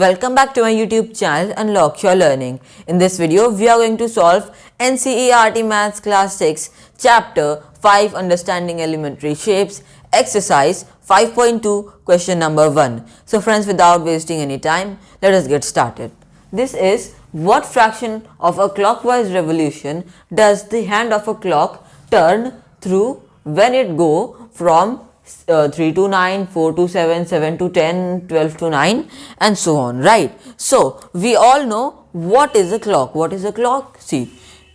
Welcome back to my YouTube channel Unlock Your Learning. In this video, we are going to solve NCERT Maths Class 6 Chapter 5 Understanding Elementary Shapes Exercise 5.2 Question number 1. So friends, without wasting any time, let us get started. This is what fraction of a clockwise revolution does the hand of a clock turn through when it go from 3 to 9, 4 to 7, 7 to 10, 12 to 9 and so on, right? So we all know what is a clock. What is a clock? See,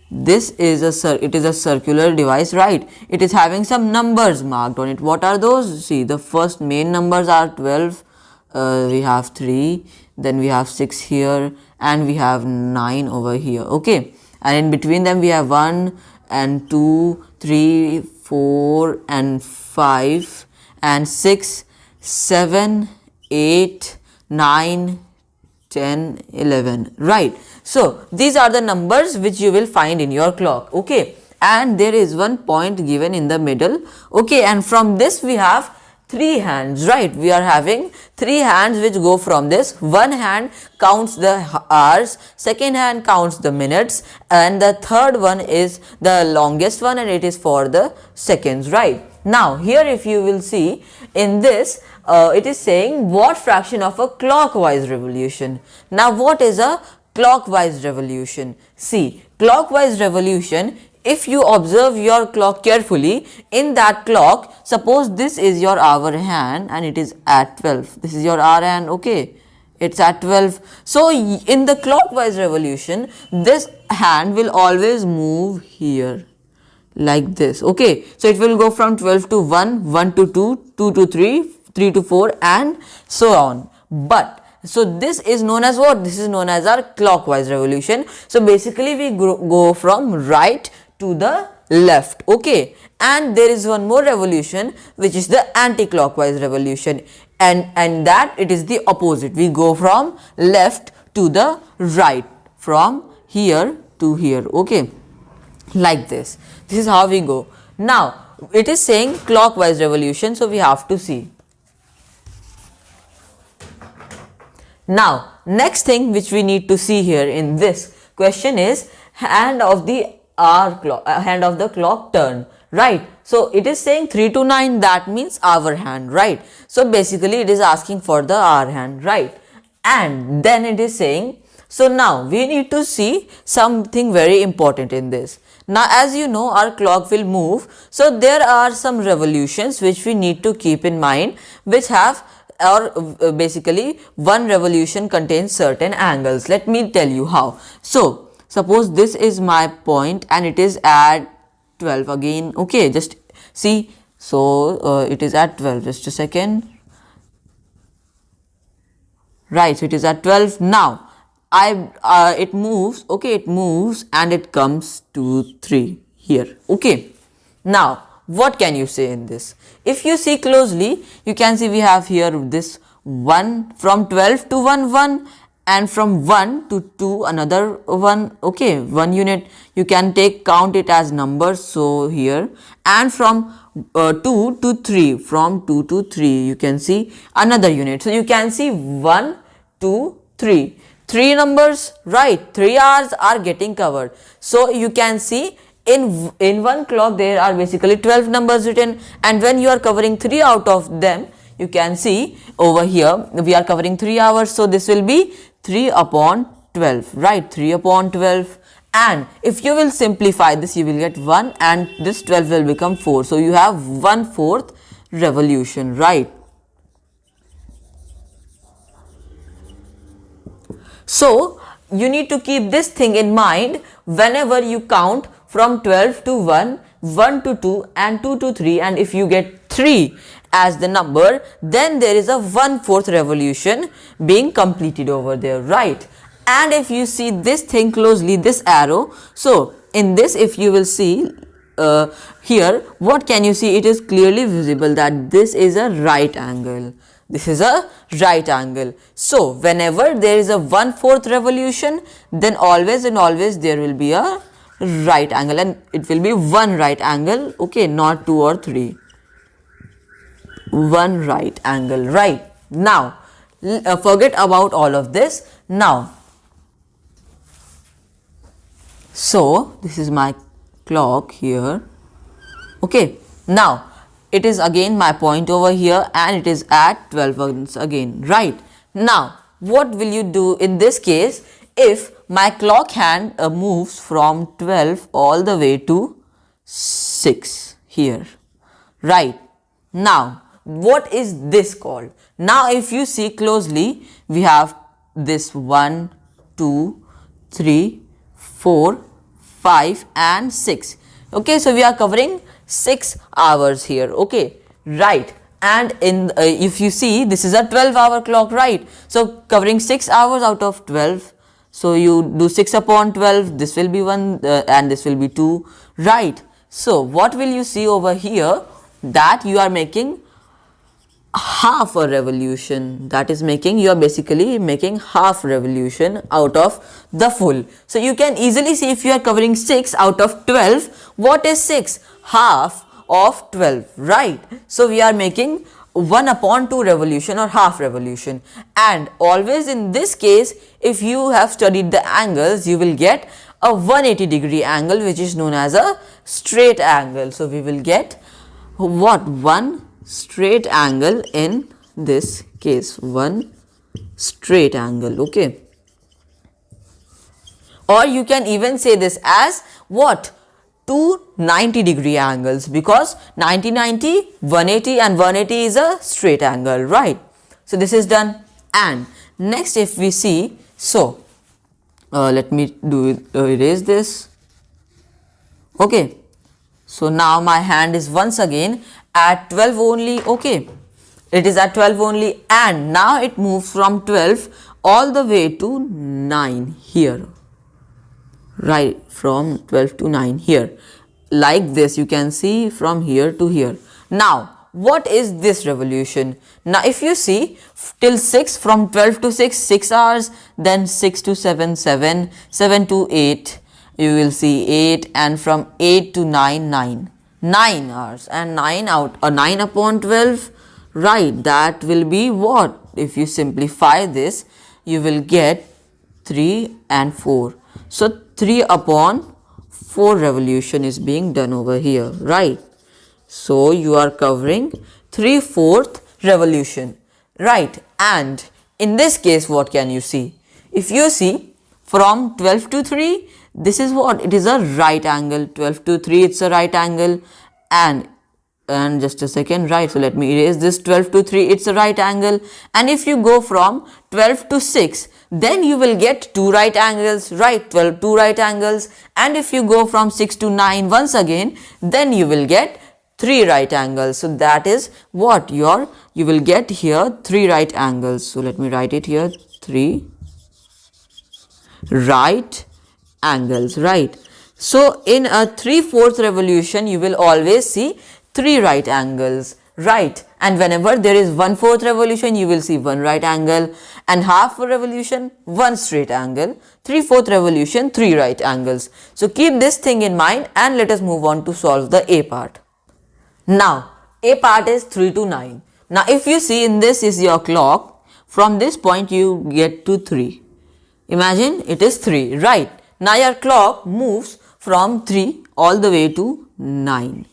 this is it is a circular device, right? It is having some numbers marked on it. What are those? See, the first main numbers are 12, we have 3, then we have 6 here and we have 9 over here, okay? And in between them we have 1 and 2, 3, 4 and 5 and 6, 7, 8, 9, 10, 11, right? So these are the numbers which you will find in your clock, okay? And there is one point given in the middle, okay? And from this we have 3 hands, right? We are having 3 hands which go from this. One hand counts the hours, second hand counts the minutes, and the third one is the longest one and it is for the seconds, right? Now here if you will see in this, it is saying what fraction of a clockwise revolution. Now what is a clockwise revolution? See, clockwise revolution, if you observe your clock carefully, in that clock, suppose this is your hour hand and it is at 12. This is your hour hand, okay? It's at 12. So in the clockwise revolution, this hand will always move here like this, okay? So it will go from 12 to 1, 1 to 2, 2 to 3, 3 to 4 and so on. But so this is known as what? This is known as our clockwise revolution. So basically we go from right to the left, okay? And there is one more revolution which is the anti-clockwise revolution, and that it is the opposite. We go from left to the right, from here to here, okay? Like this. This is how we go. Now it is saying clockwise revolution, so we have to see. Now next thing which we need to see here in this question is hand of the hand of the clock turn, right? So it is saying 3 to 9, that means hour hand, right? So basically it is asking for the hour hand, right? And then it is saying, so now we need to see something very important in this. Now as you know, our clock will move, so there are some revolutions which we need to keep in mind, which have, or basically one revolution contains certain angles. Let me tell you how. So suppose this is my point and it is at 12 again, okay? Just see, so it is at 12, just a second, right? So it is at 12. Now it moves, okay? It moves and it comes to 3 here, okay? Now what can you say in this? If you see closely, you can see we have here this 1, from 12 to 1, 1, and from 1 to 2 another 1, okay? 1 unit, you can count it as numbers, so here, and from 2 to 3, from 2 to 3 you can see another unit. So you can see 1, 2, 3, 3 numbers, right? 3 hours are getting covered. So you can see in one clock there are basically 12 numbers written, and when you are covering 3 out of them, you can see over here we are covering 3 hours, so this will be 3 upon 12, right? 3 upon 12. And if you will simplify this, you will get 1 and this 12 will become 4. So you have 1/4 revolution, right? So you need to keep this thing in mind whenever you count from 12 to 1, 1 to 2 and 2 to 3, and if you get 3 as the number, then there is a 1/4 revolution being completed over there, right? And if you see this thing closely, this arrow, so in this if you will see here, what can you see? It is clearly visible that this is a right angle. This is a right angle. So whenever there is a 1/4 revolution, then always and always there will be a right angle, and it will be one right angle, okay? Not 2 or 3. One right angle, right? Now forget about all of this. Now, so this is my clock here. Okay, now it is again my point over here and it is at 12 once again, right? Now, what will you do in this case if my clock hand moves from 12 all the way to 6 here, right? Now, what is this called? Now, if you see closely, we have this 1, 2, 3, 4, 5 and 6. Okay, so we are covering 6 hours here. Okay, right. And in if you see, this is a 12-hour clock, right? So covering 6 hours out of 12. So you do 6 upon 12. This will be 1 and this will be 2, right? So what will you see over here? That you are making half a revolution. That is making, you are basically making half revolution out of the full. So you can easily see, if you are covering 6 out of 12, what is 6? Half of 12, right? So we are making 1 upon 2 revolution or half revolution. And always in this case, if you have studied the angles, you will get a 180-degree angle, which is known as a straight angle. So we will get what? 1 straight angle in this case, 1 straight angle. Okay, or you can even say this as what? 2 90-degree angles, because 90, 90, 180 and 180 is a straight angle, right? So this is done. And next, if we see, so let me erase this. Okay, so now my hand is once again at 12 only. Okay, it is at 12 only, and now it moves from 12 all the way to 9 here, right? From 12 to 9 here, like this. You can see from here to here. Now, what is this revolution? Now, if you see, till 6, from 12 to 6, 6 hours, then 6 to 7, 7, 7 to 8, you will see 8, and from 8 to 9, 9. 9 hours, and 9 out, 9 upon 12, right? That will be what? If you simplify this, you will get 3 and 4. So 3 upon 4 revolution is being done over here, right? So you are covering 3/4 revolution, right? And in this case, what can you see? If you see from 12 to 3, this is what? It is a right angle. 12 to 3, it's a right angle. And just a second, right? So let me erase this. 12 to 3, it's a right angle. And if you go from 12 to 6, then you will get 2 right angles, right? 12, 2 right angles. And if you go from 6 to 9 once again, then you will get 3 right angles. So that is what you will get here, 3 right angles. So let me write it here, 3 right angles, right? So in a 3/4 revolution, you will always see 3 right angles, right? And whenever there is 1/4 revolution, you will see 1 right angle, and half a revolution, 1 straight angle, 3/4 revolution, 3 right angles. So keep this thing in mind, and let us move on to solve the A part. Now, A part is 3 to 9. Now, if you see, in this is your clock, from this point you get to 3. Imagine it is 3, right? Now your clock moves from 3 all the way to 9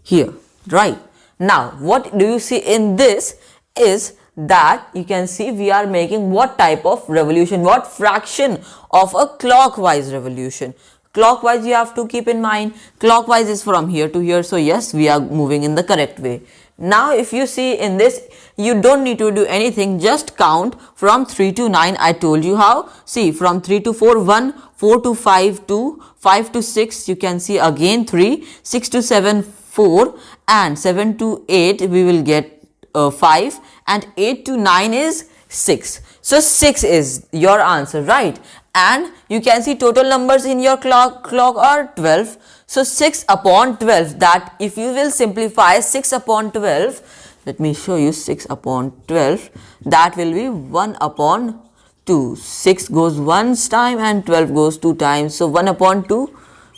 here, right? Now, what do you see in this is that you can see we are making what type of revolution, what fraction of a clockwise revolution. Clockwise, you have to keep in mind, clockwise is from here to here. So yes, we are moving in the correct way. Now, if you see in this, you don't need to do anything, just count from 3 to 9. I told you how. See, from 3 to 4, 1, 4 to 5, 2, 5 to 6, you can see again 3, 6 to 7, 4, and 7 to 8, we will get 5, and 8 to 9 is 6. So 6 is your answer, right? And you can see total numbers in your clock are 12. So 6 upon 12, that if you will simplify 6 upon 12, let me show you 6 upon 12, that will be 1 upon 2. 6 goes once time and 12 goes 2 times. So 1 upon 2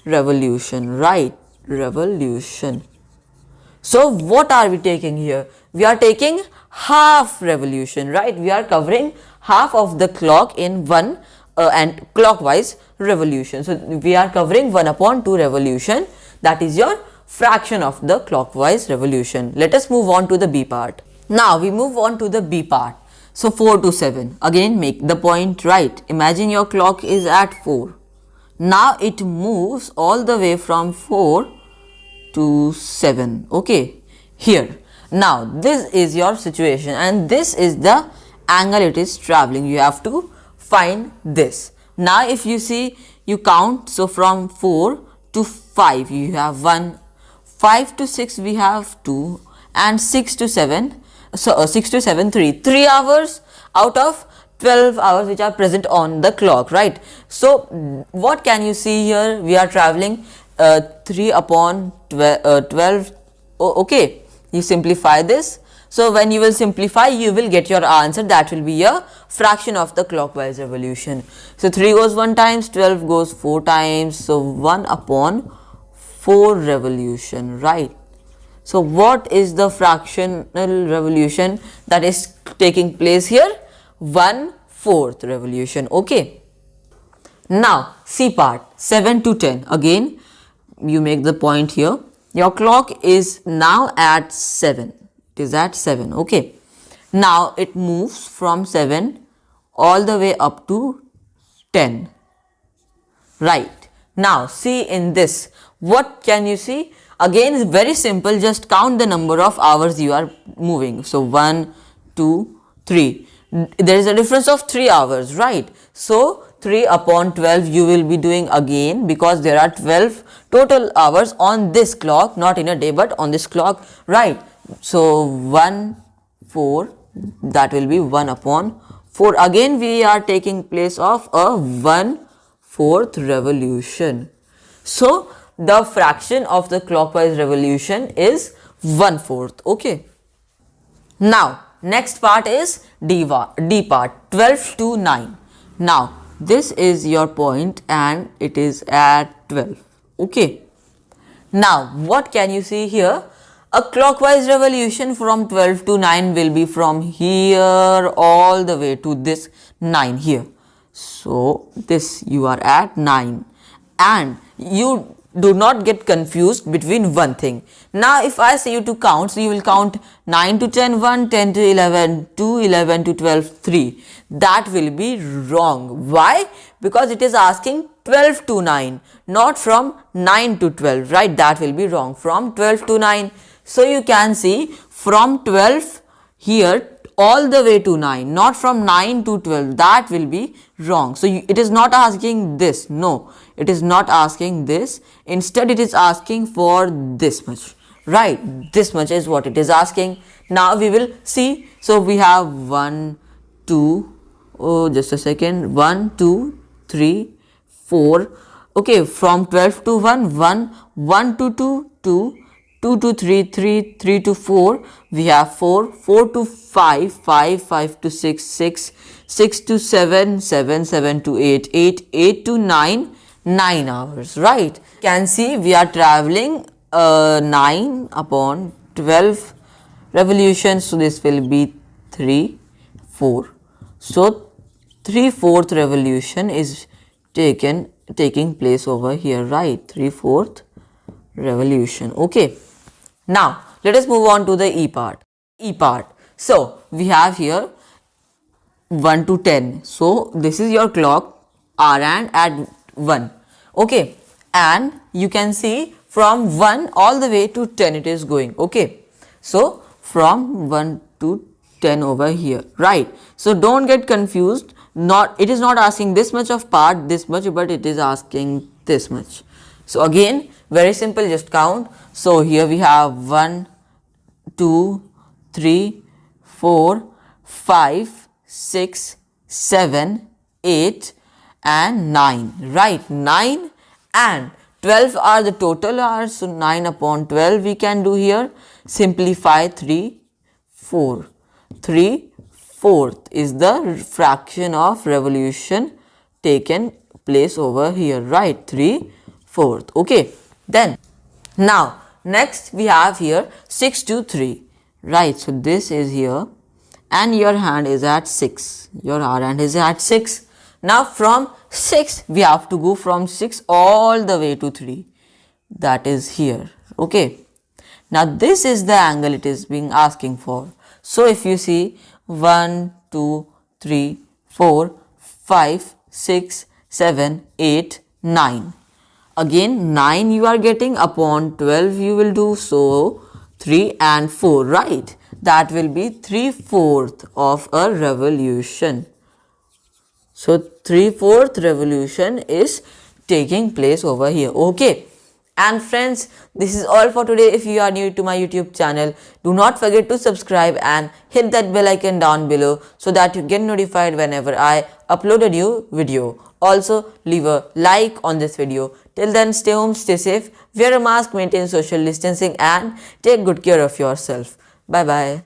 revolution, right? Revolution. So what are we taking here? We are taking half revolution, right? We are covering half of the clock in one and clockwise revolution. So we are covering 1/2 revolution, that is your fraction of the clockwise revolution. Let us move on to the B part. Now we move on to the B part. So 4 to 7, again make the point right. Imagine your clock is at 4. Now it moves all the way from 4 to 7, okay, here. Now this is your situation and this is the angle it is traveling. You have to find this. Now if you see, you count, so from 4 to 5 you have 1, 5 to 6 we have 2, and 6 to 7, so 6 to 7 3 hours out of 12 hours which are present on the clock, right? So what can you see here? We are traveling 3 upon 12, okay, you simplify this. So when you will simplify, you will get your answer, that will be a fraction of the clockwise revolution. So 3 goes 1 times, 12 goes 4 times, so 1/4 revolution, right? So what is the fractional revolution that is taking place here? 1/4 revolution, okay. Now C part, 7 to 10, again you make the point here. Your clock is now at 7, it is at 7, okay. Now it moves from 7 all the way up to 10, right? Now see in this, what can you see? Again it's very simple, just count the number of hours you are moving. So 1, 2, 3, there is a difference of 3 hours, right? So 3/12 you will be doing again, because there are 12 total hours on this clock, not in a day but on this clock, right? So 1/4, that will be 1/4. Again we are taking place of a 1/4 revolution. So the fraction of the clockwise revolution is 1/4, okay. Now next part is D part, 12 to 9. Now this is your point and it is at 12, okay. Now what can you see here? A clockwise revolution from 12 to 9 will be from here all the way to this 9 here. So this you are at 9, and you do not get confused between one thing. Now if I say you to count, so you will count 9 to 10 1, 10 to 11 2, 11 to 12 3. That will be wrong. Why? Because it is asking 12 to 9, not from 9 to 12, right? That will be wrong, from 12 to 9. So you can see from 12 here all the way to 9, not from 9 to 12, that will be wrong. So it is not asking this, no, it is not asking this, instead it is asking for this much, right? This much is what it is asking. Now we will see. So we have 1 2, oh just a second, 1 2 3 4, okay, from 12 to 1 1, 1 to 2 2, 2 to 3 3, 3 to 4 we have 4, 4 to 5 5, 5 to 6 6, 6 to 7 7, 7 to 8 8, 8 to 9 9 hours, right? Can see we are traveling 9/12 revolution. So this will be 3 4. So 3/4 revolution is taking place over here, right? 3/4 revolution, okay. Now let us move on to the E part. So we have here 1 to 10. So this is your clock R and at 1, okay, and you can see from 1 all the way to 10 it is going, okay. So from 1 to 10 over here, right? So don't get confused, it is not asking this much of part, this much, but it is asking this much. So again very simple, just count. So here we have 1 2 3 4 5 6 7 8 and 9, right? 9 and 12 are the total hours, so 9/12 we can do here. Simplify 3 4, 3/4 is the fraction of revolution taken place over here, right? 3/4, okay. Then now next we have here 6 to 3, right? So this is here and your hand is at 6. Your hand is at 6. Now from 6 we have to go from 6 all the way to 3. That is here. Okay. Now this is the angle it is being asking for. So if you see 1, 2, 3, 4, 5, 6, 7, 8, 9. Again 9 you are getting, upon 12 you will do, so 3 and 4, right? That will be 3/4 of a revolution. So 3/4 revolution is taking place over here. Okay. And friends, this is all for today. If you are new to my YouTube channel, do not forget to subscribe and hit that bell icon down below so that you get notified whenever I upload a new video. Also, leave a like on this video. Till then, stay home, stay safe, wear a mask, maintain social distancing and take good care of yourself. Bye bye.